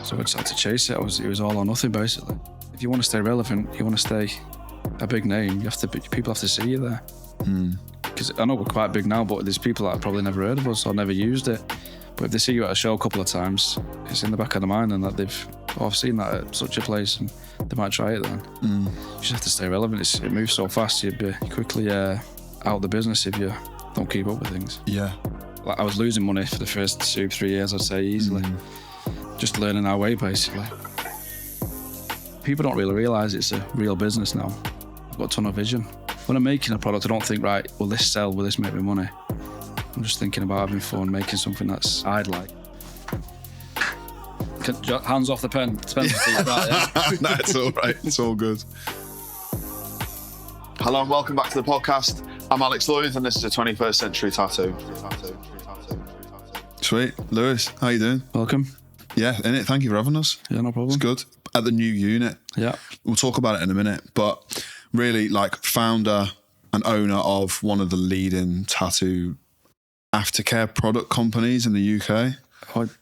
So I just had to chase it. It was all or nothing, basically. If you want to stay relevant, you want to stay a big name, people have to see you there. Because I know we're quite big now, but there's people that have probably never heard of us or never used it. But if they see you at a show a couple of times, it's in the back of their mind and that I've seen that at such a place and they might try it then. You just have to stay relevant. It moves so fast, you'd be quickly out of the business if you don't keep up with things. Yeah. Like I was losing money for the first 2-3 years, I'd say, easily. Just learning our way, basically. People don't really realise it's a real business now. I've got a ton of vision. When I'm making a product, I don't think, right, will this sell? Will this make me money? I'm just thinking about having fun, making something that's I'd like. Hands off the pen. No, it's all right. It's all good. Hello and welcome back to the podcast. I'm Alex Lloyd and this is a 21st Century Tattoo. Sweet. Lewis, how you doing? Welcome. Yeah, innit? Thank you for having us. Yeah, no problem. It's good. At the new unit. Yeah. We'll talk about it in a minute, but really like founder and owner of one of the leading tattoo aftercare product companies in the UK.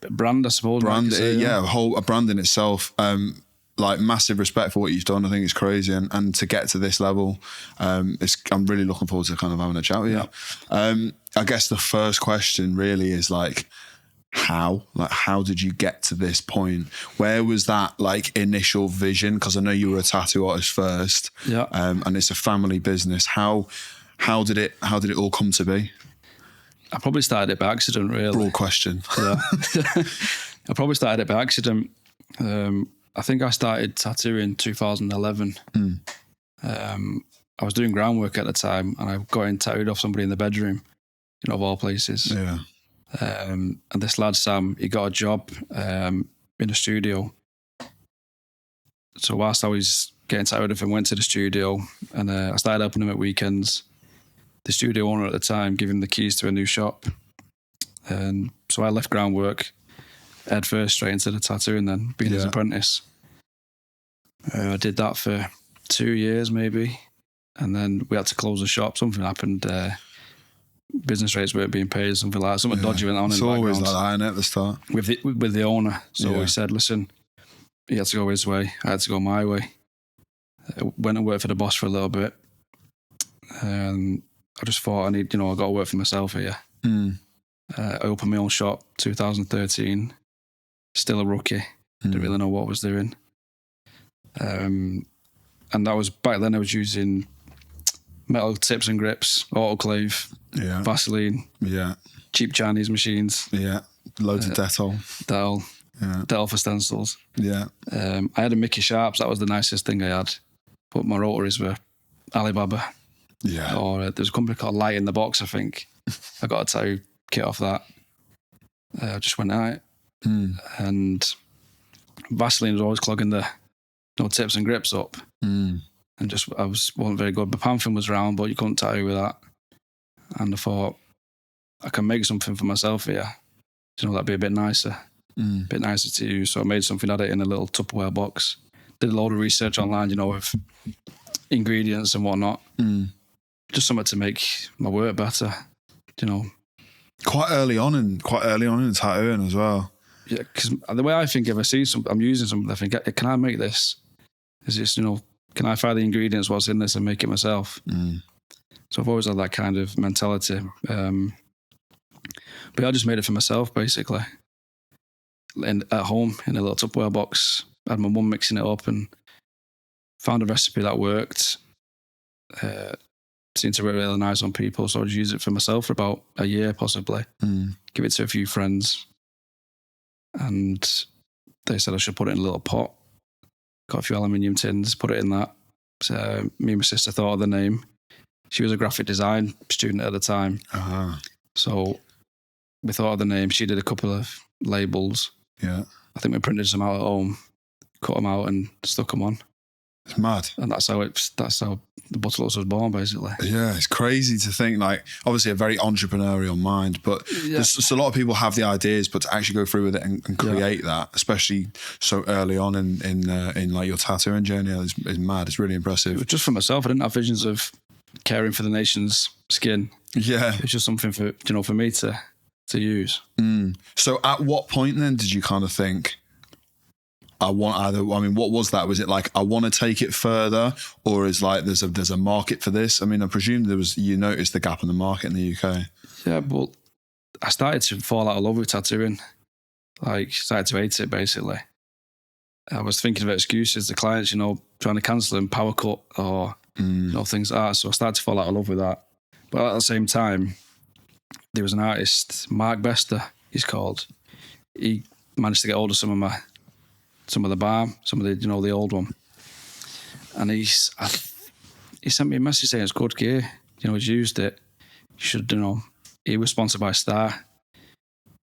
Brand, I suppose. Brand, a brand in itself. Like massive respect for what you've done. I think it's crazy, and to get to this level, I'm really looking forward to kind of having a chat with you. I guess the first question really is like, how did you get to this point? Where was that like initial vision? Because I know you were a tattoo artist first, and it's a family business. How did it all come to be? I probably started it by accident, really. Broad question. Yeah. I probably started it by accident. I think I started tattooing in 2011. I was doing groundwork at the time and I got in tattooed off somebody in the bedroom, of all places. Yeah. And this lad, Sam, he got a job in a studio. So whilst I was getting tattooed off, I went to the studio and I started helping him at weekends. The studio owner at the time gave him the keys to a new shop. And so I left groundwork head first straight into the tattooing then, being his apprentice. I did that for 2 years maybe. And then we had to close the shop. Something happened. Business rates weren't being paid, something like that. Something dodgy went on in the background. It's always like that, isn't it, at the start? With the owner. So he said, listen, he had to go his way. I had to go my way. I went and worked for the boss for a little bit. And I just thought I got to work for myself here. I opened my own shop 2013. Still a rookie. Didn't really know what I was doing. And that was, back then I was using metal tips and grips, autoclave, Vaseline, cheap Chinese machines. Yeah, loads of Dettol. Dettol for stencils. Yeah. I had a Mickey Sharps, that was the nicest thing I had. But my rotaries were Alibaba. Yeah. Or there's a company called Light in the Box, I think. I got a tattoo kit off that. I just went out. And Vaseline was always clogging the tips and grips up. And wasn't very good. The Panthen was round, but you couldn't tattoo with that. And I thought, I can make something for myself here. That'd be a bit nicer. A bit nicer to use. So I made something, had it in a little Tupperware box. Did a load of research online, with ingredients and whatnot. Just something to make my work better, Quite early on in tattooing as well. Yeah, because the way I think, if I see something, I'm using something, I think, can I make this? Is this, can I find the ingredients, what's in this, and make it myself? So I've always had that kind of mentality. But I just made it for myself, basically. And at home, in a little Tupperware box, I had my mum mixing it up and found a recipe that worked. Seemed to work really nice on people, so I just used it for myself for about a year, possibly. Give it to a few friends. And they said I should put it in a little pot. Got a few aluminium tins, put it in that. So me and my sister thought of the name. She was a graphic design student at the time. So we thought of the name. She did a couple of labels. Yeah. I think we printed some out at home, cut them out and stuck them on. It's mad. And that's how the Butterluxe was born, basically. Yeah, it's crazy to think, like, obviously a very entrepreneurial mind, but there's a lot of people have the ideas, but to actually go through with it and create that, especially so early on in like your tattooing journey, is mad. It's really impressive. It was just for myself. I didn't have visions of caring for the nation's skin. Yeah. It's just something for me to to use. So at what point then did you kind of think, what was that? Was it like, I want to take it further, or is like there's a market for this? I mean, I presume you noticed the gap in the market in the UK. Yeah, but I started to fall out of love with tattooing. Like, started to hate it, basically. I was thinking of excuses to clients, trying to cancel them, power cut, or things like that. So I started to fall out of love with that. But at the same time, there was an artist, Mark Bester, he's called. He managed to get hold of some of the balm, some of the, the old one. And he sent me a message saying it's good gear. He's used it. You should, he was sponsored by Star.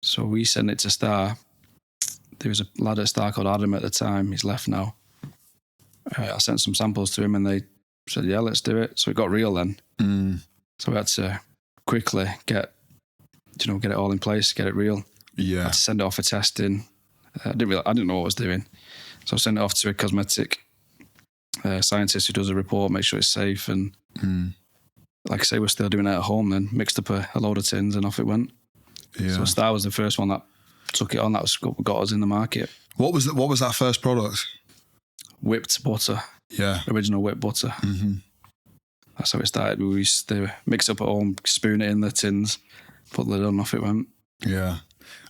So we sent it to Star. There was a lad at Star called Adam at the time. He's left now. I sent some samples to him and they said, yeah, let's do it. So it got real then. So we had to quickly get it all in place, get it real. Yeah. I had to send it off for testing. I didn't know what I was doing. So I sent it off to a cosmetic scientist who does a report, make sure it's safe. And like I say, we're still doing it at home then. Mixed up a load of tins and off it went. Yeah. So Star was the first one that took it on. That was what got us in the market. What was that first product? Whipped butter. Yeah. Original whipped butter. Mm-hmm. That's how it started. We used to mix it up at home, spoon it in the tins, put the lid on, off it went. Yeah.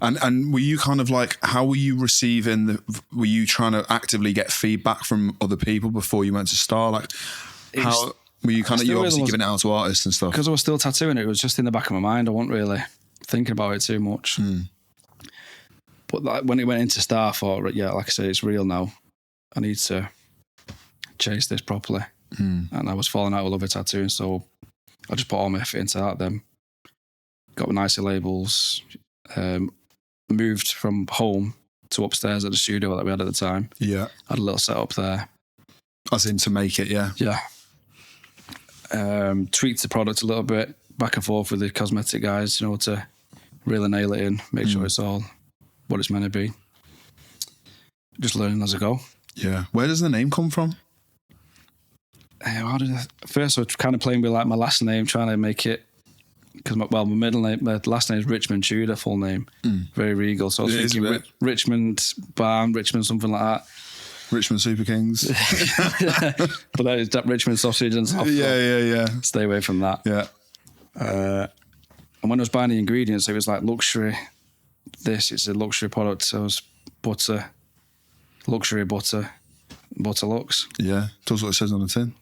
And were you kind of like, how were you were you trying to actively get feedback from other people before you went to Star? Like, how were you you obviously giving it out to artists and stuff? Because I was still tattooing it was just in the back of my mind. I wasn't really thinking about it too much. But when it went into Star, I thought, yeah, like I say, it's real now. I need to chase this properly. And I was falling out of love with tattooing, so I just put all my effort into that then. Got nicer labels, moved from home to upstairs at the studio that we had at the time. Yeah. Had a little setup there. As in to make it, yeah? Yeah. Tweaked the product a little bit, back and forth with the cosmetic guys, to really nail it in, make sure it's all what it's meant to be. Just learning as I go. Yeah. Where does the name come from? First I was kind of playing with like my last name, trying to make it, because my last name is Richmond Tudor, full name. Very regal. So I was thinking Richmond Barn, Richmond something like that. Richmond Super Kings. But that is that Richmond sausage and stuff. Yeah. Stay away from that. Yeah. And when I was buying the ingredients, it was like luxury. It's a luxury product. So it was butter, luxury butter, Butterluxe. Yeah, does what it says on the tin.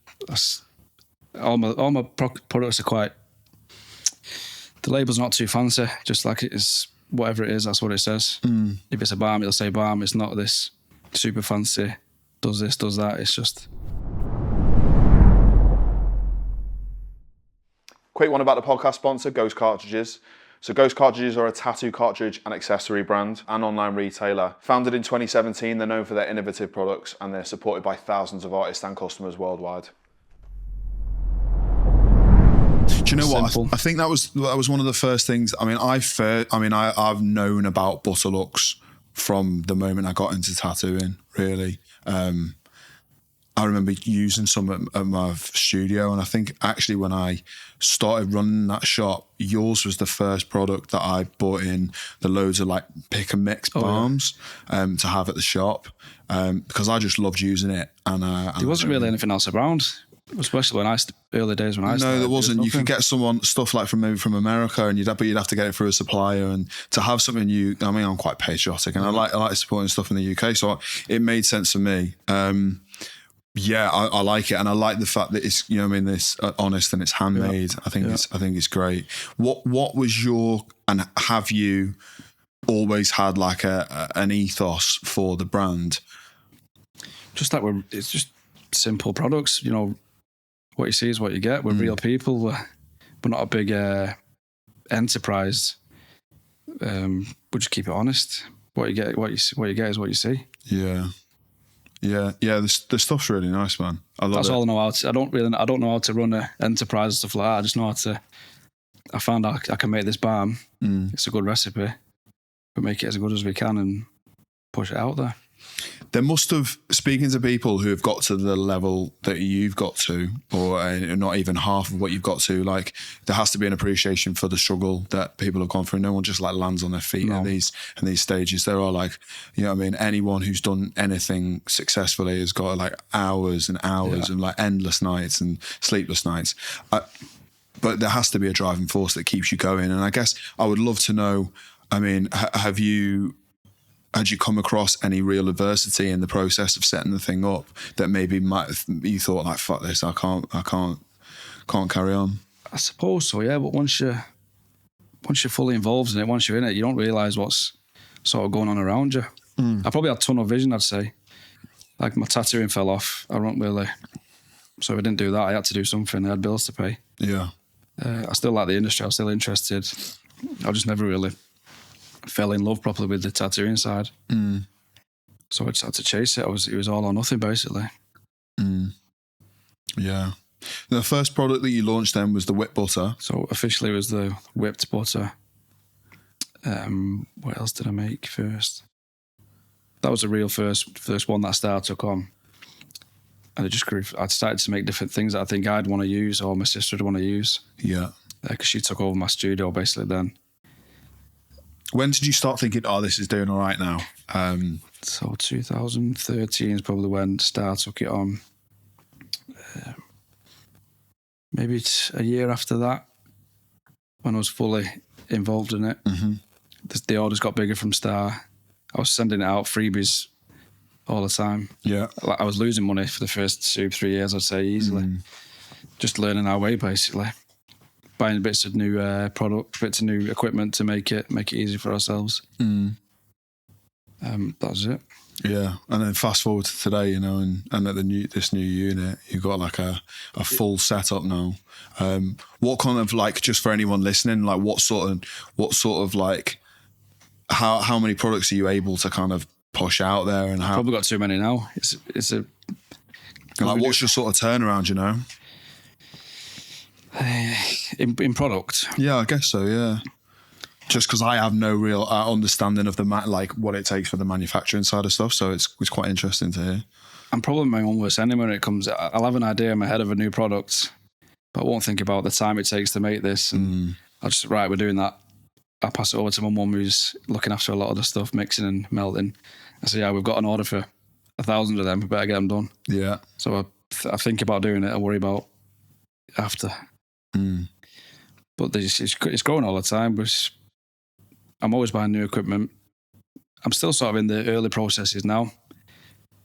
All my products are quite. The label's not too fancy. Just like it is, whatever it is, that's what it says. If it's a balm, it'll say balm. It's not this super fancy. Does this, does that. It's just. Quick one about the podcast sponsor, Ghost Cartridges. So Ghost Cartridges are a tattoo cartridge and accessory brand and online retailer. Founded in 2017, they're known for their innovative products and they're supported by thousands of artists and customers worldwide. Do you know what? I think that was one of the first things. I mean, I've known about Butterluxe from the moment I got into tattooing, really. I remember using some at my studio, and I think actually when I started running that shop, yours was the first product that I bought in the loads of like pick and mix balms to have at the shop because I just loved using it. And there wasn't really anything else around, especially early days when I started. No, there wasn't. You could get stuff like from America, and you'd have to get it through a supplier, and to have something I'm quite patriotic, and I like supporting stuff in the UK, so it made sense for me. Yeah, I like it, and I like the fact that it's it's honest and it's handmade. Yeah. I think it's great. What was your, and have you always had like an ethos for the brand? Just that it's just simple products. What you see is what you get. We're real people. We're not a big enterprise. We just keep it honest. What you get is what you see. Yeah. Yeah. The stuff's really nice, man. I love it. That's all I know how to. I don't know how to run an enterprise and stuff like that. I just know how to. I found out I can make this balm. It's a good recipe. We make it as good as we can and push it out there. There must have, speaking to people who have got to the level that you've got to, or not even half of what you've got to, like there has to be an appreciation for the struggle that people have gone through. No one just like lands on their feet at these stages. There are like, you know what I mean? Anyone who's done anything successfully has got like hours and hours and like endless nights and sleepless nights. But there has to be a driving force that keeps you going. And I guess I would love to know, I mean, had you come across any real adversity in the process of setting the thing up that maybe you thought like, fuck this, I can't carry on? I suppose so, yeah. But once you're fully involved in it, once you're in it, you don't realise what's sort of going on around you. I probably had tunnel vision, I'd say. Like my tattooing fell off. I don't really, so if I didn't do that, I had to do something. I had bills to pay. Yeah. I still like the industry. I was still interested. I just never really fell in love properly with the tattooing side. So I just had to chase it. It was all or nothing, basically. Yeah. The first product that you launched then was the whipped butter. So officially it was the whipped butter. What else did I make first? That was the real first one that Star took on. And it just grew. I started to make different things that I think I'd want to use or my sister would want to use. Yeah. Because she took over my studio basically then. When did you start thinking, oh, this is doing all right now? So 2013 is probably when Star took it on. Maybe it's a year after that when I was fully involved in it. The orders got bigger from Star. I was sending it out freebies all the time. Yeah. I was losing money for the first 2-3 years, I'd say, easily. Just learning our way, basically. Buying bits of new bits of new equipment to make it easy for ourselves. That was it. Yeah, and then fast forward to today, you know, and at this new unit, you've got like a full setup now. What kind of like, just for anyone listening, like what sort of like, how many products are you able to kind of push out there, and how? Probably got too many now. It's a like what's your sort of turnaround, you know? In product. Yeah, I guess so. Yeah. Just because I have no real understanding of like what it takes for the manufacturing side of stuff, so it's quite interesting to hear. I'm probably my own worst enemy when it comes. I'll have an idea in my head of a new product, but I won't think about the time it takes to make this. And I'll just, right, we're doing that. I'll pass it over to my mum who's looking after a lot of the stuff, mixing and melting. I say, yeah, we've got an order for 1,000 of them. We better get them done. Yeah. So I think about doing it. I worry about after. But it's growing all the time. But I'm always buying new equipment. I'm still sort of in the early processes now.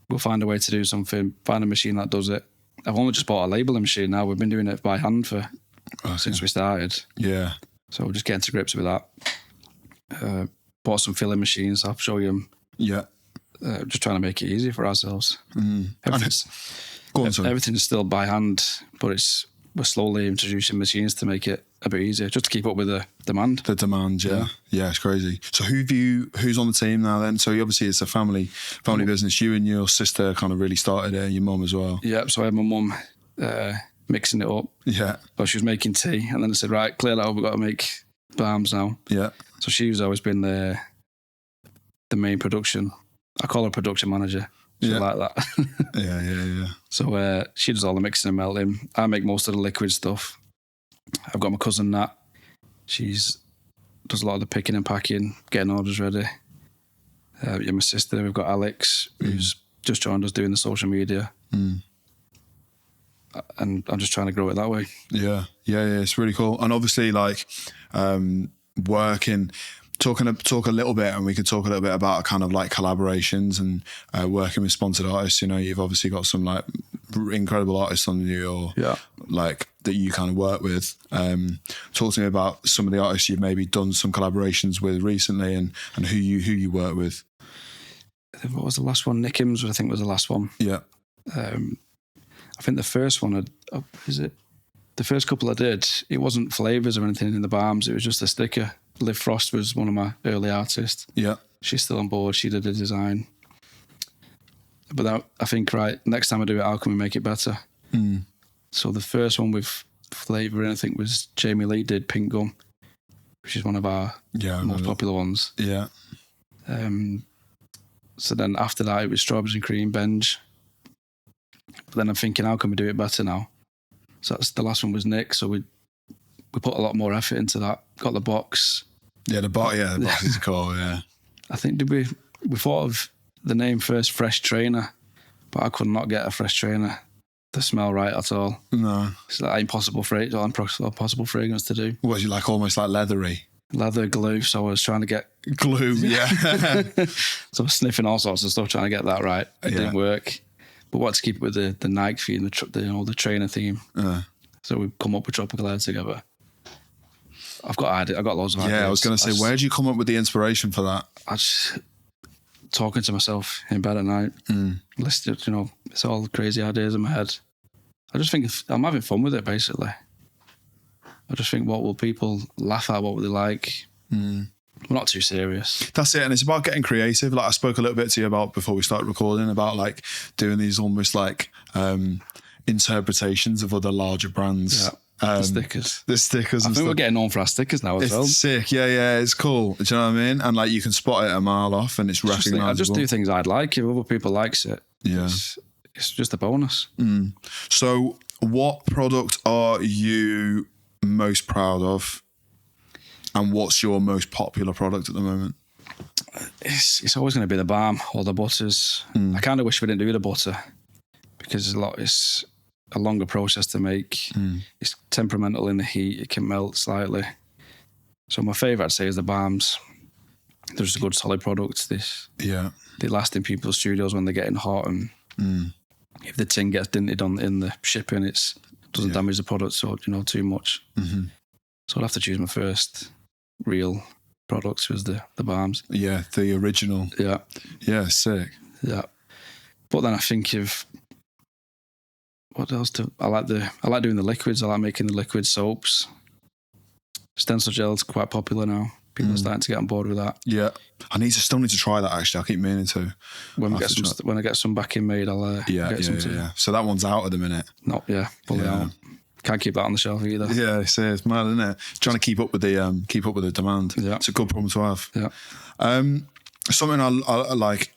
We'll find a way to do something, find a machine that does it. I've only just bought a labeling machine now. We've been doing it by hand since we started. Yeah. So we're just getting to grips with that. Bought some filling machines. I'll show you them. Yeah. Just trying to make it easy for ourselves. Everything's still by hand, but we're slowly introducing machines to make it a bit easier, just to keep up with the demand. The demand, yeah. Yeah, it's crazy. So who's on the team now then? So obviously it's a family business. You and your sister kind of really started it, your mum as well. Yeah, so I had my mum mixing it up. Yeah. But she was making tea, and then I said, right, clear that up, we've got to make balms now. Yeah. So she's always been the main production. I call her production manager. She's like that. Yeah. So she does all the mixing and melting. I make most of the liquid stuff. I've got my cousin Nat. She's does a lot of the picking and packing, getting orders ready. My sister, we've got Alex, who's just joined us doing the social media. And I'm just trying to grow it that way. Yeah, it's really cool. And obviously, like, talk a little bit, and we could talk a little bit about kind of like collaborations and working with sponsored artists. You know, you've obviously got some like incredible artists on you, like that you kind of work with. Talk to me about some of the artists you've maybe done some collaborations with recently, and who you work with. What was the last one? Nickham's, I think, was the last one. Yeah. I think the first one, the first couple I did, it wasn't flavours or anything in the balms, it was just a sticker. Liv Frost was one of my early artists. Yeah. She's still on board, she did the design. But I think, right, next time I do it, how can we make it better? So the first one with flavour, I think, was Jamie Lee did Pink Gum, which is one of our most popular ones. Yeah. So then after that, it was strawberries and cream, Benj. But then I'm thinking, how can we do it better now? So that's, the last one was Nick. So we put a lot more effort into that. Got the box. Yeah, the box is cool, yeah. I think we thought of the name first, Fresh Trainer, but I could not get a fresh trainer to smell right at all. No. It's like impossible fragrance to do. Was you like almost like leathery? Leather, glue, so I was trying to get... Glue, yeah. So I was sniffing all sorts of stuff, trying to get that right. It didn't work. But what to keep it with the Nike theme, the trainer theme. So we've come up with Tropical Air together. I've got loads of ideas. Yeah, I was going to say, where did you come up with the inspiration for that? I just... talking to myself in bed at night. Listening, it's all crazy ideas in my head. I just think I'm having fun with it, basically. I just think, what will people laugh at? What will they like? We're not too serious. That's it. And it's about getting creative. Like I spoke a little bit to you about before we started recording about like doing these almost like interpretations of other larger brands. Yeah. The stickers. I think we're getting known for our stickers now as well. It's sick. Yeah. It's cool. Do you know what I mean? And like you can spot it a mile off and it's recognisable. I just do things I'd like. If other people likes it, yeah, it's just a bonus. So what product are you most proud of? And what's your most popular product at the moment? It's always going to be the balm or the butters. I kind of wish we didn't do the butter because it's a longer process to make. It's temperamental in the heat. It can melt slightly. So my favourite, I'd say, is the balms. They're just a good solid product. They last in people's studios when they're getting hot, and if the tin gets dinted in the shipping, it doesn't damage the product too much. So I'd have to choose my first real products was the balms. Yeah, the original. Yeah, sick. Yeah, but then I think of what else I like doing the liquids. I like making the liquid soaps. Stencil gel's quite popular now. People are starting to get on board with that. Yeah, still need to try that actually. I keep meaning to. When I get some back in made, I'll get some too. So that one's out at the minute. Fully out. Can't keep that on the shelf either. Yeah, it's mad, isn't it? Trying to keep up with the demand. Yeah, it's a good problem to have. Yeah. Something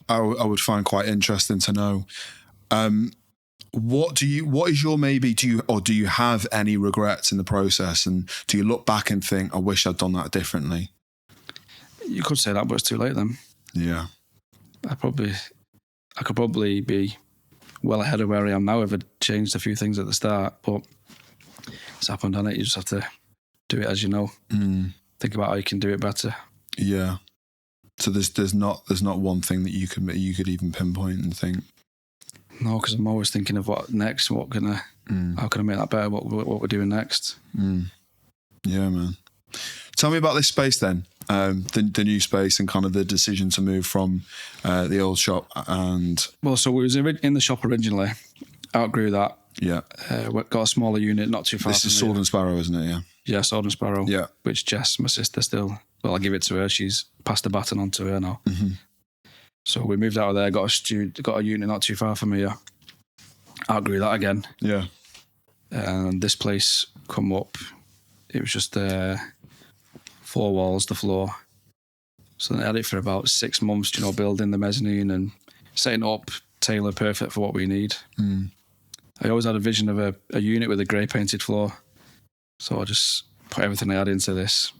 I would find quite interesting to know. What is your do you have any regrets in the process, and do you look back and think, I wish I'd done that differently? You could say that, but it's too late then. Yeah. I could probably be well ahead of where I am now if I'd changed a few things at the start, but it's happened, hasn't it? You just have to do it as you know. Think about how you can do it better. Yeah. So there's not one thing that you could even pinpoint and think. No, because I'm always thinking of what next. How can I make that better? What we're doing next? Yeah, man. Tell me about this space then. The new space and kind of the decision to move from the old shop and. Well, so we was in the shop originally. Outgrew that. Yeah. Got a smaller unit, not too far. This is Sword and Sparrow, isn't it? Yeah. Yeah, Sword and Sparrow. Yeah. Which Jess, my sister, still. Well, I'll give it to her. She's passed the baton on to her now. So we moved out of there, got a unit not too far from here. Outgrew that again. Yeah. And this place come up, it was just 4 walls, the floor. So I had it for about 6 months, building the mezzanine and setting up, tailor perfect for what we need. I always had a vision of a unit with a grey painted floor. So I just put everything I had into this.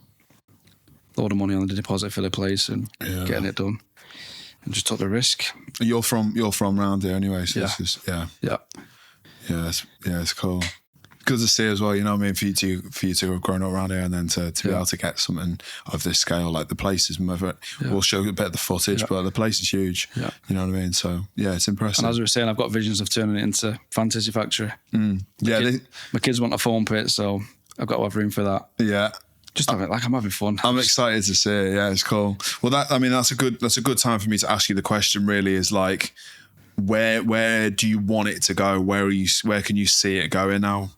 Load of money on the deposit for the place and getting it done. And just took the risk. You're from round here anyway, so yeah. It's cool. Good to see as well, you know what I mean, for you to have grown up around here and then to be able to get something of this scale, like the place is, we'll show a bit of the footage, but the place is huge, you know what I mean, so yeah, it's impressive. And as we were saying, I've got visions of turning it into Fantasy Factory. My kids want a foam pit, so I've got to have room for that. Yeah. Just have it like I'm having fun. I'm excited to see it. Yeah, it's cool. Well, that's a good time for me to ask you the question. Really, is like, where do you want it to go? Where can you see it going now?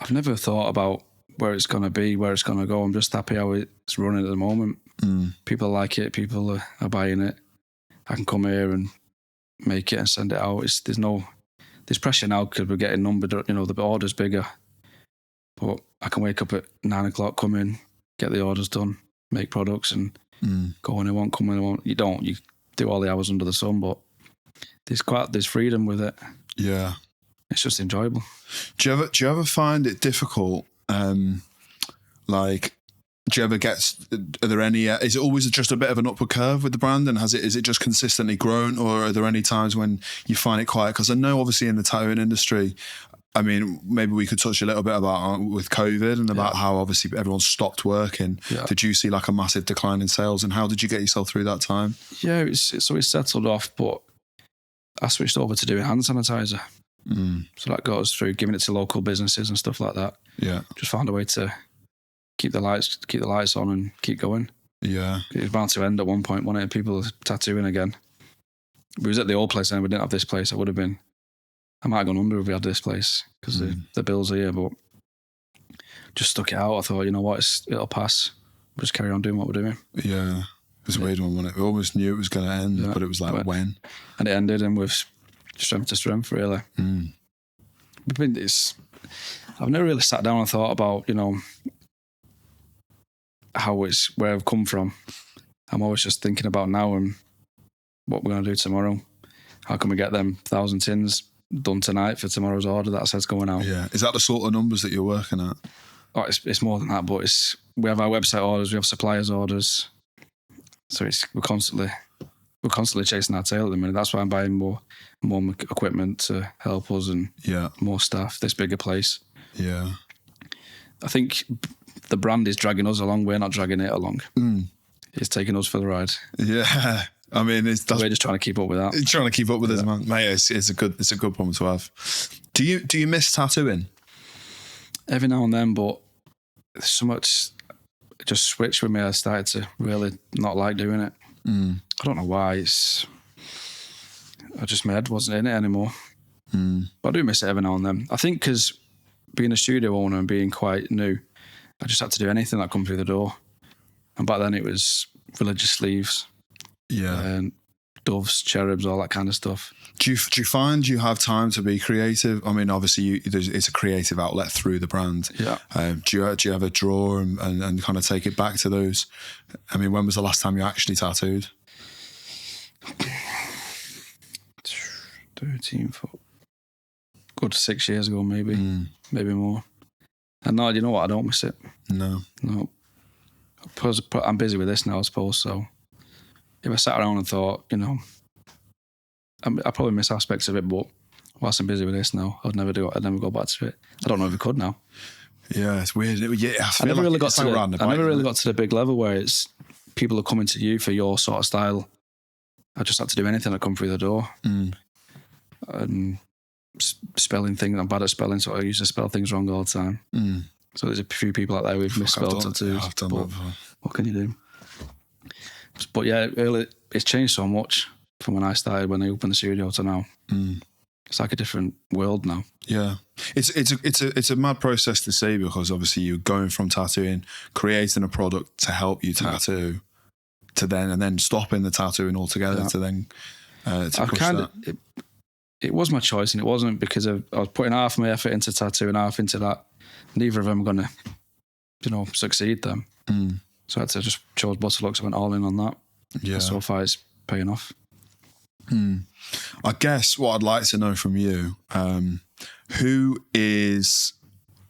I've never thought about where it's going to be, where it's going to go. I'm just happy how it's running at the moment. People like it. People are buying it. I can come here and make it and send it out. There's pressure now because we're getting numbered. The order's bigger. But I can wake up at 9 o'clock, come in, get the orders done, make products and go when I want, come when I want. You do all the hours under the sun, but there's freedom with it. Yeah. It's just enjoyable. Do you ever find it difficult? Like, do you ever get? Are there any? Is it always just a bit of an upward curve with the brand, and is it just consistently grown, or are there any times when you find it quiet? Because I know, obviously, in the tattooing industry, I mean, maybe we could touch a little bit about with COVID and about how obviously everyone stopped working. Yeah. Did you see like a massive decline in sales, and how did you get yourself through that time? Yeah, so it settled off, but I switched over to doing hand sanitizer. So that got us through, giving it to local businesses and stuff like that. Yeah, just found a way to keep the lights on and keep going. Yeah, it was bound to end at one point, wasn't it? People tattooing again. We was at the old place and we didn't have this place. I might have gone under if we had this place because the bills are here. But just stuck it out. I thought, you know what, it'll pass. We'll just carry on doing what we're doing. Yeah, it was a weird one, wasn't it? We almost knew it was going to end, but it was like when. And it ended, and with strength to strength, really. I've never really sat down and thought about, you know, where I've come from. I'm always just thinking about now and what we're going to do tomorrow. How can we get them 1,000 tins done tonight for tomorrow's order that says going out? Yeah. Is that the sort of numbers that you're working at? Oh, it's more than that, but we have our website orders, we have suppliers orders. So we're constantly chasing our tail at the minute. That's why I'm buying more equipment to help us and more staff, this bigger place. Yeah. I think the brand is dragging us along. We're not dragging it along. It's taking us for the ride. Yeah. I mean, we're just trying to keep up with that. Trying to keep up with us, man. Mate, it's a good problem to have. Do you miss tattooing? Every now and then, but there's so much just switched with me. I started to really not like doing it. I don't know why. My head wasn't in it anymore. But I do miss it every now and then. I think because being a studio owner and being quite new, I just had to do anything that come through the door. And back then it was religious sleeves. Yeah. And doves, cherubs, all that kind of stuff. Do you find you have time to be creative? I mean, obviously it's a creative outlet through the brand. Yeah. Do you ever draw and kind of take it back to those? I mean, when was the last time you actually tattooed? 13, good 6 years ago, maybe more. And no, you know what? I don't miss it. No. I'm busy with this now, I suppose. So if I sat around and thought, you know, I probably miss aspects of it, but whilst I'm busy with this now, I'd never go back to it. I don't know if I could now. Yeah, it's weird. Yeah, I never really got to the big level where it's people are coming to you for your sort of style. I just had to do anything that come through the door. And spelling things, I'm bad at spelling, so I used to spell things wrong all the time. So there's a few people out there who've misspelled tattoos. I've done that before. What can you do? But yeah, it's changed so much from when I started, when I opened the studio, to now. It's like a different world now. Yeah, it's a mad process to see, because obviously you're going from tattooing, creating a product to help you tattoo, to then stopping the tattooing altogether to then to push that. It was my choice, and it wasn't because I was putting half my effort into tattoo and half into that. Neither of them are going to, you know, succeed then. So I had to just chose Butterluxe. I went all in on that. Yeah. And so far it's paying off. I guess what I'd like to know from you, who is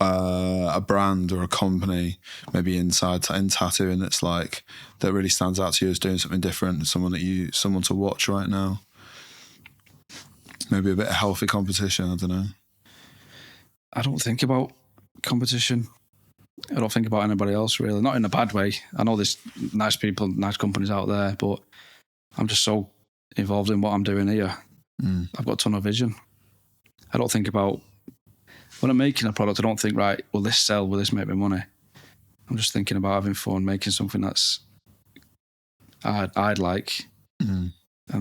a brand or a company maybe in tattooing that really stands out to you as doing something different, someone to watch right now? Maybe a bit of healthy competition, I don't know. I don't think about competition. I don't think about anybody else, really. Not in a bad way. I know there's nice people, nice companies out there, but I'm just so involved in what I'm doing here. I've got a ton of vision. I don't think about... When I'm making a product, I don't think, right, will this sell? Will this make me money? I'm just thinking about having fun, making something that's I'd like. And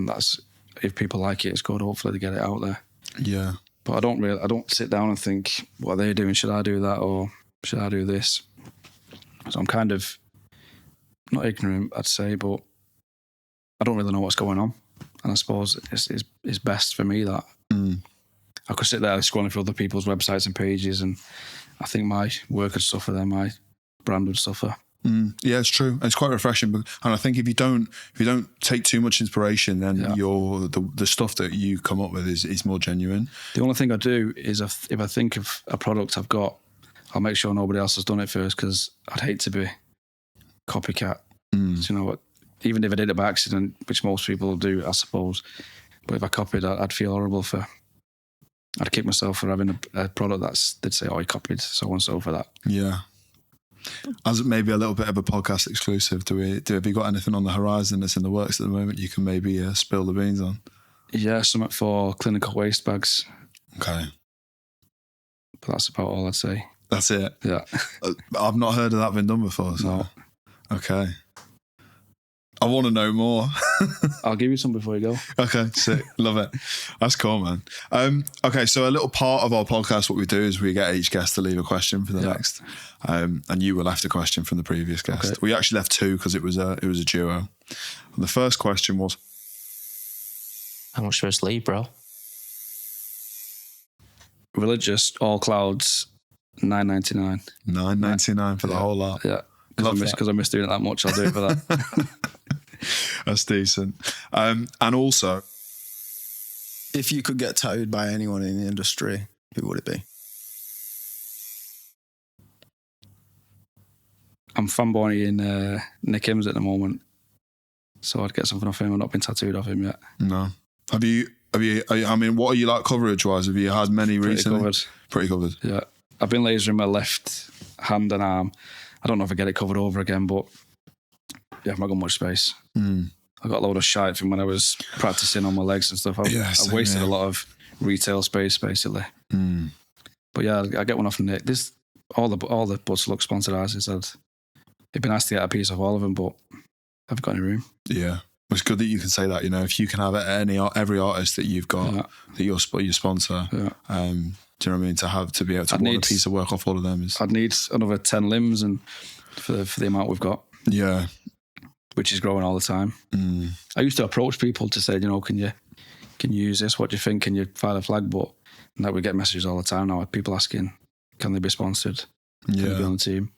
that's... If people like it, it's good. Hopefully they get it out there. Yeah. But I don't sit down and think, what are they doing? Should I do that, or should I do this? So I'm kind of not ignorant, I'd say, but I don't really know what's going on. And I suppose it's best for me that I could sit there scrolling through other people's websites and pages, and I think my work would suffer there, my brand would suffer. Yeah, it's true. It's quite refreshing, and I think if you don't take too much inspiration, then the stuff that you come up with is more genuine. The only thing I do is if I think of a product I've got, I'll make sure nobody else has done it first, because I'd hate to be copycat. So, you know what? Even if I did it by accident, which most people do, I suppose. But if I copied, I'd feel horrible I'd kick myself for having a product they'd say, oh, he copied so and so for that. Yeah. As maybe a little bit of a podcast exclusive, have you got anything on the horizon that's in the works at the moment you can maybe spill the beans on? Yeah, something for clinical waste bags. Okay. But that's about all I'd say. That's it? Yeah. I've not heard of that being done before. So. No. Okay. I want to know more. I'll give you some before you go. Okay, sick. Love it. That's cool, man. Okay, so a little part of our podcast, what we do is we get each guest to leave a question for the next. And you were left a question from the previous guest. Okay. We actually left two because it was a duo. And the first question was, how much for a sleeve, bro? Religious, all clouds, $9.99. $9.99 for the whole lot. Yeah. Because I miss doing it that much, I'll do it for that. That's decent. And also, if you could get tattooed by anyone in the industry, who would it be? I'm fanboying Nick Hims at the moment, so I'd get something off him. I've not been tattooed off him yet. No. Have you? I mean, what are you like coverage wise? Have you had many recently? Pretty covered. Yeah, I've been lasering my left hand and arm. I don't know if I get it covered over again, but yeah, I've not got much space. I got a load of shite from when I was practicing on my legs and stuff. I wasted a lot of retail space, basically. But yeah, I get one off Nick. This all the Butterluxe sponsored artists. It'd be nice to get a piece of all of them, but I haven't got any room. Yeah, it's good that you can say that. You know, if you can have every artist that you've got that you sponsor. Do you know what I mean? To be able to want a piece of work off all of them is. I'd need another 10 limbs and for the amount we've got. Yeah. Which is growing all the time. I used to approach people to say, you know, can you use this? What do you think? Can you file a flag? But now we get messages all the time now. People asking, can they be sponsored? Can they be on the team?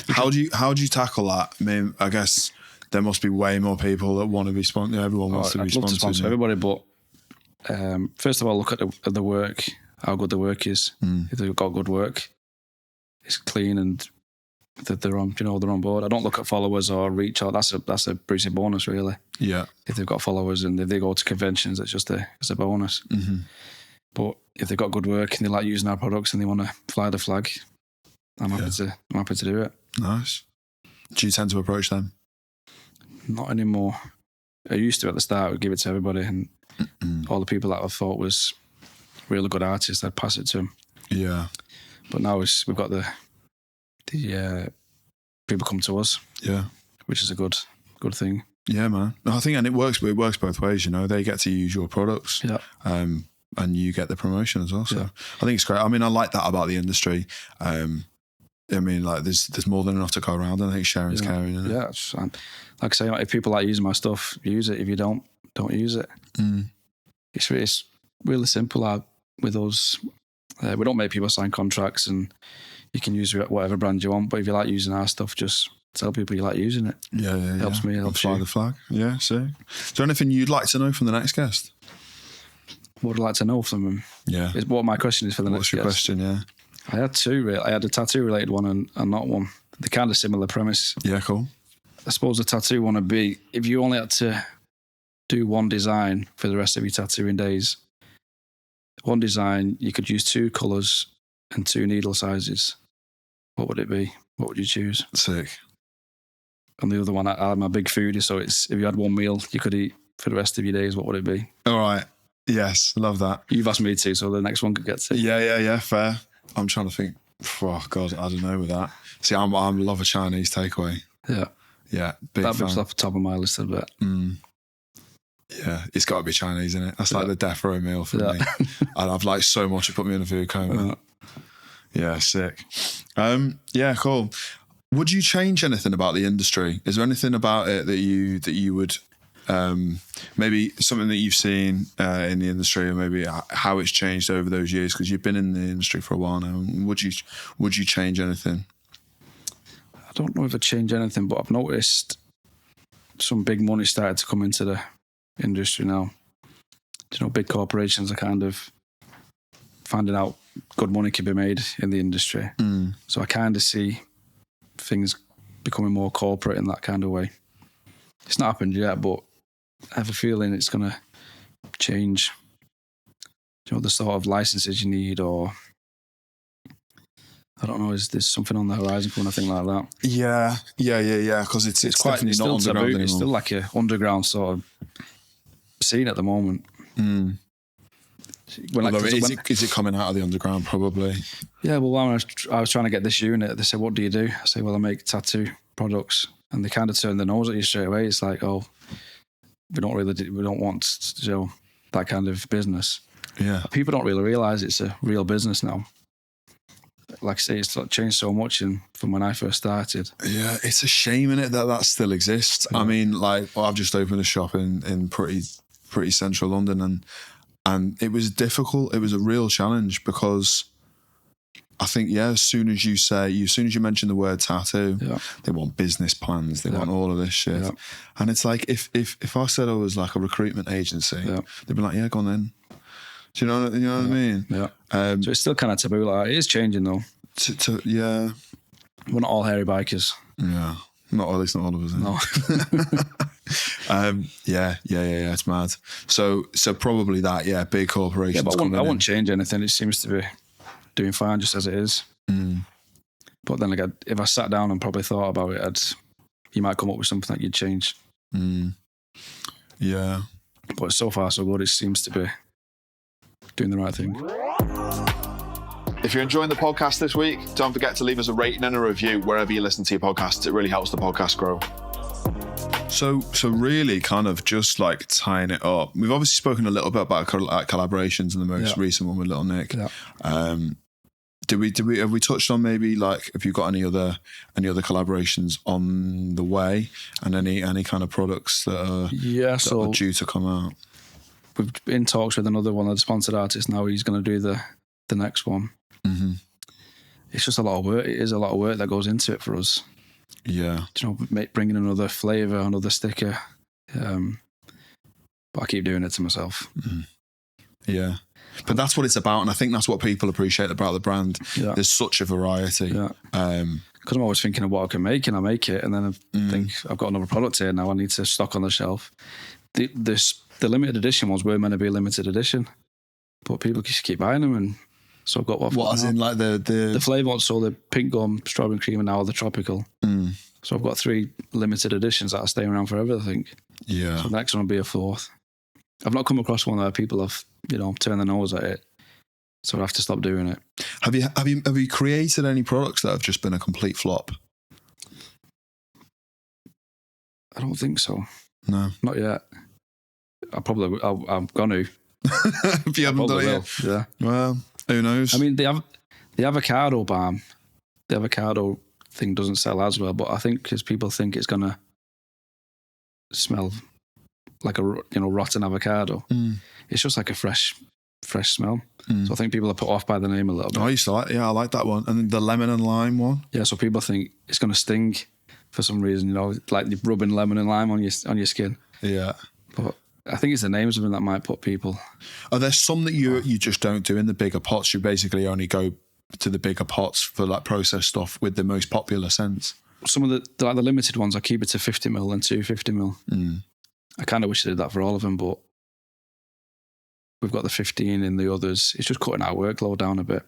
How do you tackle that? I mean, I guess there must be way more people that want to be sponsored. Everyone wants to be sponsored. To sponsor everybody, but first of all, look at the work, how good the work is. If they've got good work, it's clean and they're on board. I don't look at followers or reach out. That's a pretty bonus, really. Yeah. If they've got followers and if they go to conventions, it's just a bonus. But if they've got good work and they like using our products and they want to fly the flag, I'm happy to do it. Nice. Do you tend to approach them? Not anymore. I used to at the start. I would give it to everybody, and all the people that I thought was really good artists, I'd pass it to them. Yeah. But now we've got the people come to us. Yeah. Which is a good thing. Yeah, man. I think, and it works both ways. You know, they get to use your products. Yeah. And you get the promotion as well. So I think it's great. I mean, I like that about the industry. I mean, like there's more than enough to go around. I think sharing's caring. Isn't it? Yeah. Like I say, if people like using my stuff, use it. If you don't use it. It's really simple. With us, we don't make people sign contracts, and you can use whatever brand you want. But if you like using our stuff, just tell people you like using it. Yeah. It helps me. It helps fly you. The flag. Yeah. So, is there anything you'd like to know from the next guest? What I'd like to know from them. Yeah. Is what my question is for the next guest. What's your question? Yeah. I had two. I had a tattoo related one and not one. They're kind of similar premise. Yeah, cool. I suppose the tattoo one would be, if you only had to do one design for the rest of your tattooing days, one design, you could use 2 colours and 2 needle sizes. What would it be? What would you choose? Sick. And the other one, I'm a big foodie, so it's if you had one meal you could eat for the rest of your days, what would it be? All right. Yes, love that. You've asked me to, so the next one could get to. Yeah, fair. I'm trying to think. Oh God, I don't know with that. See, I love a Chinese takeaway. Yeah, big fan. That'd be off the top of my list a bit. Yeah, it's got to be Chinese, isn't it? That's like the death row meal for me. And I've liked so much it put me in a food coma. Yeah, sick. Yeah, cool. Would you change anything about the industry? Is there anything about it that you would maybe something that you've seen in the industry, or maybe how it's changed over those years? Because you've been in the industry for a while now. Would you change anything? don't know if it changed anything, but I've noticed some big money started to come into the industry now. Big corporations are kind of finding out good money can be made in the industry. So I kind of see things becoming more corporate in that kind of way. It's not happened yet, but I have a feeling it's going to change. The sort of licenses you need, or I don't know, is there something on the horizon for anything like that? Yeah. Because it's quite, definitely not underground anymore. It's still like a underground sort of scene at the moment. Is it coming out of the underground? Probably. Yeah, well, when I was trying to get this unit, they said, "What do you do?" I say, "Well, I make tattoo products," and they kind of turn their nose at you straight away. It's like, "Oh, we don't want to show that kind of business." Yeah, people don't really realise it's a real business now. Like I say, it's changed so much from when I first started. Yeah, it's a shame, innit, that still exists. Yeah. I mean, I've just opened a shop in pretty central London, and it was difficult. It was a real challenge because I think, as soon as you mention the word tattoo, they want business plans, they want all of this shit. Yeah. And it's like, if I said I was like a recruitment agency, they'd be like, yeah, go on then. Do you know what I mean? Yeah. So it's still kind of taboo. It is changing though. Yeah. We're not all hairy bikers. Yeah. At least not all of us. No. Yeah. It's mad. So probably that. Yeah, big corporations. Yeah, but I won't change anything. It seems to be doing fine just as it is. But then again, if I sat down and probably thought about it, you might come up with something that you'd change. Yeah. But so far so good. It seems to be doing the right thing. If you're enjoying the podcast this week, don't forget to leave us a rating and a review wherever you listen to your podcasts. It really helps the podcast grow. So really kind of just like tying it up. We've obviously spoken a little bit about collaborations and the most recent one with Little Nick. Yeah. Have we touched on maybe have you got any other collaborations on the way and any kind of products that are due to come out? We've been in talks with another one of the sponsored artists now. He's going to do the next one. It's just a lot of work. It is a lot of work that goes into it for us. Yeah. Bringing another flavour, another sticker. But I keep doing it to myself. Yeah. But that's what it's about. And I think that's what people appreciate about the brand. Yeah. There's such a variety. Yeah. Because I'm always thinking of what I can make, and I make it. And then I think I've got another product here now I need to stock on the shelf. The limited edition ones were meant to be a limited edition, but people just keep buying them, and so I've got what as in like the flavour ones. So the pink gum, strawberry cream, and now the tropical. So I've got 3 limited editions that are staying around forever, I think. Yeah. So the next one will be a 4th. I've not come across one where people have turned their nose at it, so I have to stop doing it. Have you created any products that have just been a complete flop? I don't think so. No, not yet. I'm gonna. If you haven't done it yet. Yeah. Well, who knows? I mean, the avocado balm, the avocado thing doesn't sell as well, but I think because people think it's gonna smell like a rotten avocado. It's just like a fresh smell. So I think people are put off by the name a little bit. I used to I like that one, and then the lemon and lime one. Yeah, so people think it's gonna sting for some reason. Like you're rubbing lemon and lime on your skin. Yeah, but I think it's the name of something that might put people. Are there some that you just don't do in the bigger pots? You basically only go to the bigger pots for like processed stuff with the most popular scents. Some of the limited ones, I keep it to 50ml and 250ml. I kind of wish I did that for all of them, but we've got the 15 in the others. It's just cutting our workload down a bit.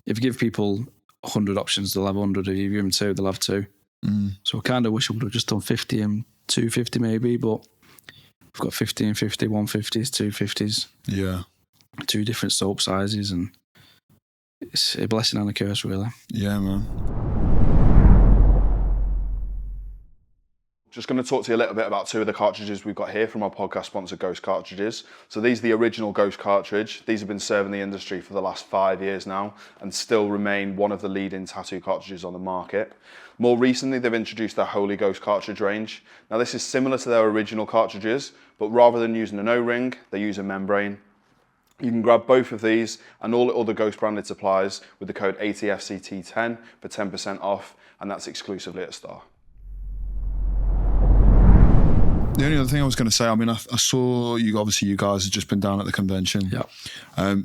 If you give people 100 options, they'll have 100. If you give them 2, they'll have 2. So I kind of wish I would have just done 50 and 250 maybe, but we've got 50 and 50, 150s, 250s. Yeah. 2 different soap sizes, and it's a blessing and a curse, really. Yeah, man. Just going to talk to you a little bit about 2 of the cartridges we've got here from our podcast sponsor, Ghost Cartridges. So these are the original Ghost cartridge. These have been serving the industry for the last 5 years now and still remain one of the leading tattoo cartridges on the market. More recently, they've introduced their Holy Ghost cartridge range. Now this is similar to their original cartridges, but rather than using an O-ring, they use a membrane. You can grab both of these and all other Ghost branded supplies with the code ATFCT10 for 10% off, and that's exclusively at Star. The only other thing I was going to say, I mean, I saw you, obviously you guys have just been down at the convention. Yeah.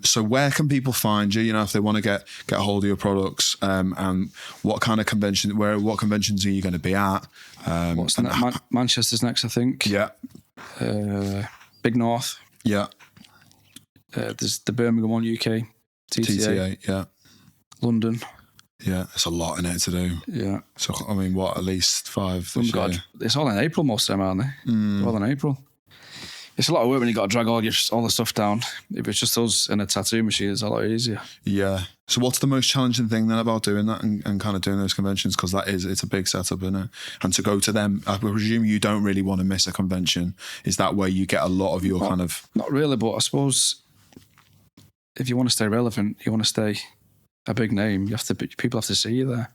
So where can people find you, you know, if they want to get a hold of your products, and what kind of convention, what conventions are you going to be at? What's the next? Manchester's next, I think. Yeah. Big North. Yeah. There's the Birmingham one, UK. TTA. Yeah. London. Yeah, it's a lot in it to do. Yeah. So, I mean, what, at least 5 this year? It's all in April, most of them, aren't they? All in April. It's a lot of work when you got to drag all the stuff down. If it's just us in a tattoo machine, it's a lot easier. Yeah. So what's the most challenging thing then about doing that and kind of doing those conventions? Because it's a big setup, isn't it? And to go to them, I presume you don't really want to miss a convention. Is that where you get a lot of your kind of... Not really, but I suppose if you want to stay relevant, you want to stay a big name, people have to see you there.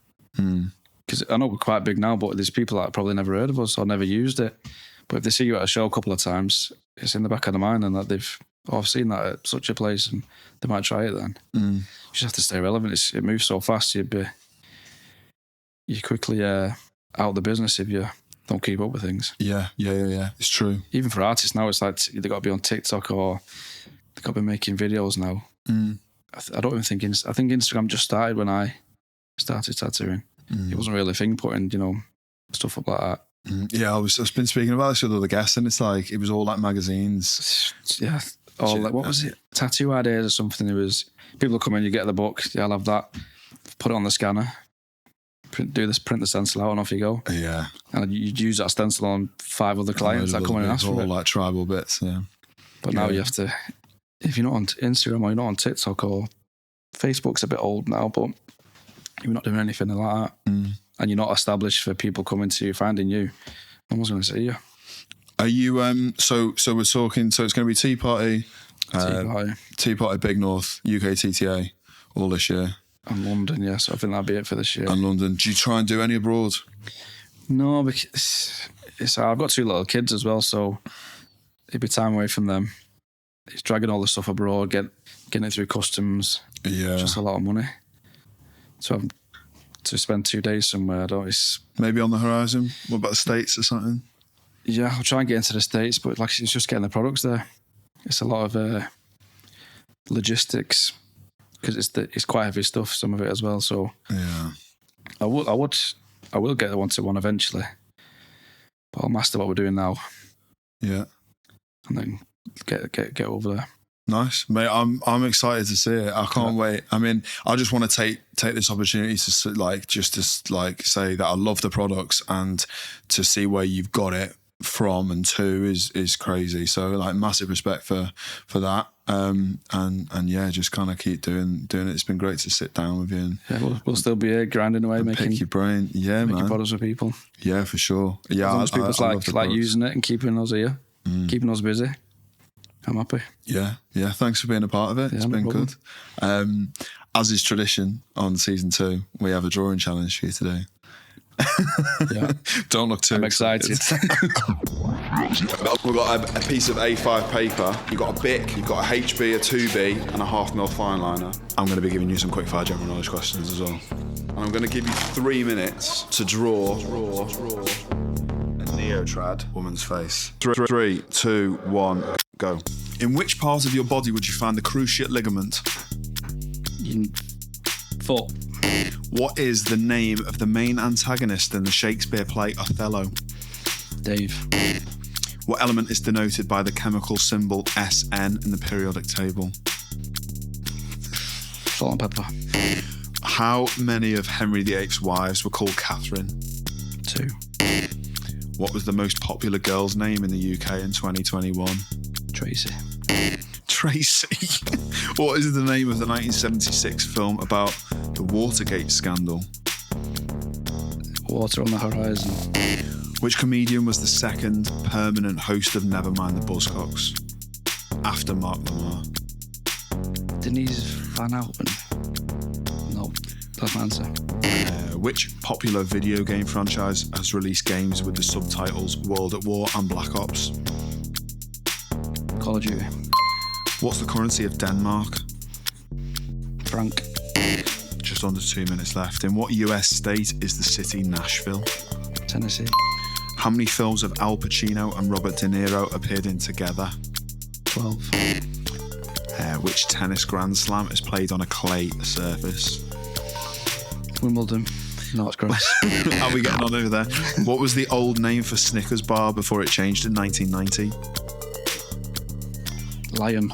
Because I know we're quite big now, but there's people that have probably never heard of us or never used it. But if they see you at a show a couple of times, it's in the back of their mind and that I've seen that at such a place and they might try it then. You just have to stay relevant. It moves so fast, you're quickly out of the business if you don't keep up with things. Yeah. It's true. Even for artists now, it's like they've got to be on TikTok or they've got to be making videos now. I don't even think... I think Instagram just started when I started tattooing. It wasn't really a thing putting, stuff up like that. Yeah, I've been speaking about this with other guests and it's like, it was all like magazines. Yeah. Or like, what was it? Tattoo Ideas or something. It was, people come in, you get the book, yeah, I'll have that, put it on the scanner, print the stencil out and off you go. Yeah. And you'd use that stencil on 5 other clients that come in and ask for it. All like tribal bits, yeah. But now you have to... If you're not on Instagram or you're not on TikTok or Facebook's a bit old now, but you're not doing anything like that, and you're not established for people coming to you, finding you, no one's going to see you. Are you, so we're talking, so it's going to be Tea Party, Big North, UK TTA, all this year. And London, yes. I think that'll be it for this year. And London. Do you try and do any abroad? No, because I've got 2 little kids as well, so it'd be time away from them. It's dragging all the stuff abroad, getting it through customs. Yeah. Just a lot of money. So to spend 2 days somewhere, it's... Maybe on the horizon? What about the States or something? Yeah, I'll try and get into the States, but it's just getting the products there. It's a lot of logistics, because it's quite heavy stuff, some of it as well, so... Yeah. I will get the one-to-one eventually, but I'll master what we're doing now. Yeah. And then get over there. Nice, mate. I'm excited to see it. I can't wait. I mean, I just want to take this opportunity to say that I love the products and to see where you've got it from and to is crazy. So like massive respect for that. And yeah, just kind of keep doing it. It's been great to sit down with you. And we'll still be here grinding away, pick your brain. Yeah, making products with people. Yeah, for sure. Yeah, as long as people like using it and keeping us here, keeping us busy. I'm happy. Yeah. Thanks for being a part of it. It's been good. As is tradition on season 2, we have a drawing challenge for you today. Yeah. Don't look too excited. We've got a piece of A5 paper. You've got a BIC, you've got a HB, a 2B, and a 1/2 mil fine liner. I'm going to be giving you some quickfire general knowledge questions as well. And I'm going to give you 3 minutes to draw a neotrad woman's face. 3, 2, 1, go. In which part of your body would you find the cruciate ligament? Foot. What is the name of the main antagonist in the Shakespeare play Othello? Dave. What element is denoted by the chemical symbol SN in the periodic table? Salt and pepper. How many of Henry VIII's wives were called Catherine? 2. What was the most popular girl's name in the UK in 2021? Tracy. What is the name of the 1976 film about the Watergate scandal? Water on the Horizon. Which comedian was the second permanent host of Nevermind the Buzzcocks after Mark Lamar? Denise Van Houten. No, that's my answer. Which popular video game franchise has released games with the subtitles World at War and Black Ops? Call of Duty. What's the currency of Denmark? Frank. Just under 2 minutes left. In what US state is the city Nashville? Tennessee. How many films have Al Pacino and Robert De Niro appeared in together? 12. Which tennis Grand Slam is played on a clay surface? Wimbledon. No, it's gross. How are we getting on over there? What was the old name for Snickers bar before it changed in 1990? Lion.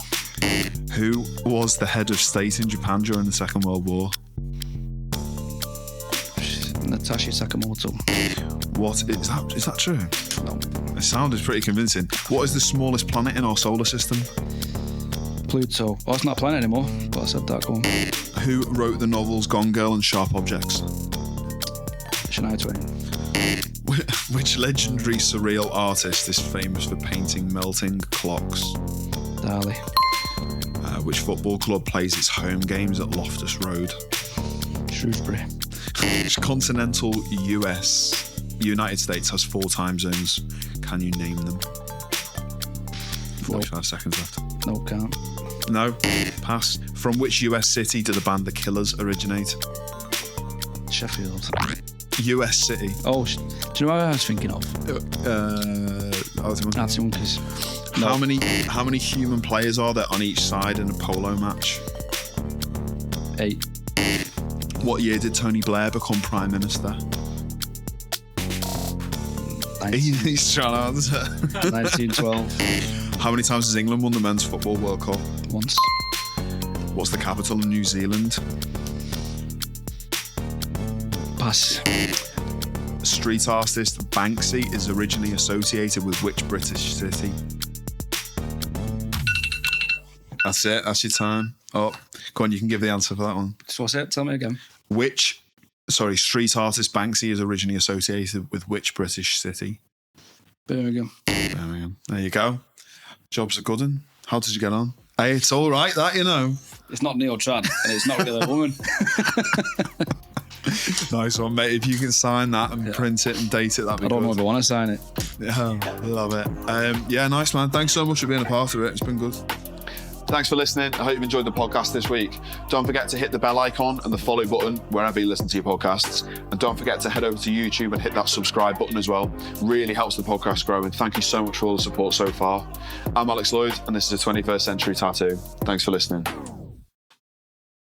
Who was the head of state in Japan during the Second World War? Natasha Sakamoto. What is that true? No. It sounded pretty convincing. What is the smallest planet in our solar system? Pluto. Oh, it's not a planet anymore, but I said that. Go on. Who wrote the novels Gone Girl and Sharp Objects? Shania Twain. Which legendary surreal artist is famous for painting melting clocks? Dali. Which football club plays its home games at Loftus Road? Shrewsbury. Which continental United States has 4 time zones? Can you name them? 45 seconds left. No, can't. No? Pass. From which US city did the band The Killers originate? Sheffield. US city. Oh, do you know what I was thinking of? Arctic Monkeys. No. How many human players are there on each side in a polo match? 8. What year did Tony Blair become Prime Minister? 19. He's trying to answer. 1912. How many times has England won the Men's Football World Cup? Once. What's the capital of New Zealand? Pass. Street artist Banksy is originally associated with which British city? That's it. That's your time. Oh, go on. You can give the answer for that one. So what's it? Tell me again. Street artist Banksy is originally associated with which British city? Birmingham. Birmingham. There you go. Job's a good one. How did you get on? Hey, it's all right, that, you know. It's not Neil Trad, and it's not really a woman. Nice one, mate. If you can sign that and print it and date it, that'd be I don't good. know if I want to sign it. Yeah, love it. Yeah, nice, man. Thanks so much for being a part of it. It's been good. Thanks for listening. I hope you've enjoyed the podcast this week. Don't forget to hit the bell icon and the follow button wherever you listen to your podcasts. And don't forget to head over to YouTube and hit that subscribe button as well. Really helps the podcast grow. And thank you so much for all the support so far. I'm Alex Lloyd, and this is a 21st Century Tattoo. Thanks for listening.